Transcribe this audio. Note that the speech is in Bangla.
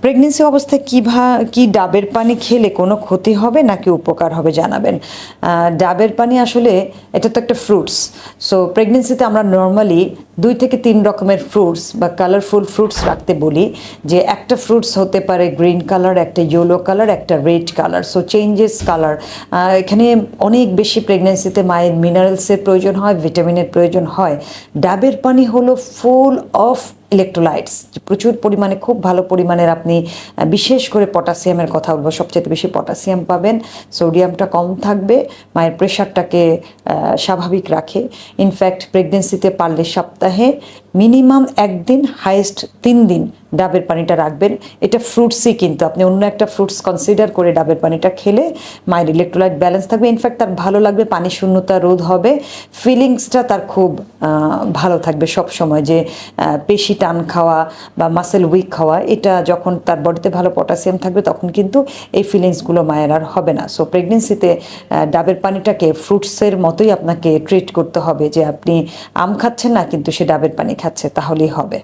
প্রেগনেন্সি অবস্থায় কি ডাবের পানি খেলে কোনো ক্ষতি হবে নাকি উপকার হবে জানাবেন। ডাবের পানি আসলে এটা তো একটা ফ্রুটস। সো প্রেগনেন্সিতে আমরা নর্মালি 2 থেকে 3 রকমের ফ্রুটস বা কালারফুল ফ্রুটস রাখতে বলি, যে একটা ফ্রুটস হতে পারে গ্রিন কালার, একটা ইয়েলো কালার, একটা red colour. So changes colour. এখানে অনেক বেশি প্রেগনেন্সিতে মায়ের মিনারেলসের প্রয়োজন হয়, ভিটামিনের প্রয়োজন হয়। ডাবের পানি হলো ফুল অফ ইলেকট্রোলাইটস, প্রচুর পরিমাণে, খুব ভালো পরিমাণের, আপনি বিশেষ করে পটাশিয়ামের কথা বলবো, সবচেয়ে বেশি পটাশিয়াম পাবেন, সোডিয়ামটা কম থাকবে, মায়ের প্রেশারটাকে স্বাভাবিক রাখে। ইনফ্যাক্ট প্রেগনেন্সিতে পারলে সপ্তাহে মিনিমাম 1 দিন, হাইয়েস্ট 3 দিন ডাবের পানিটা রাখবেন। এটা ফ্রুটসই, কিন্তু আপনি অন্য একটা ফ্রুটস কনসিডার করে ডাবের পানিটা খেলে মায়ের ইলেকট্রোলাইট ব্যালেন্স থাকবে। ইনফ্যাক্ট তার ভালো লাগবে, পানি শূন্যতা রোধ হবে, ফিলিংসটা তার খুব ভালো থাকবে সব সময়। যে পেশি টান খাওয়া বা মাসেল উইক খাওয়া, এটা যখন তার বডিতে ভালো পটাশিয়াম থাকবে তখন কিন্তু এই ফিলিংসগুলো মায়ের আর হবে না। সো প্রেগনেন্সিতে ডাবের পানিটাকে ফ্রুটসের মতোই আপনাকে ট্রিট করতে হবে, যে আপনি আম খাচ্ছেন না কিন্তু সে ডাবের পানি খাচ্ছে, তাহলেই হবে।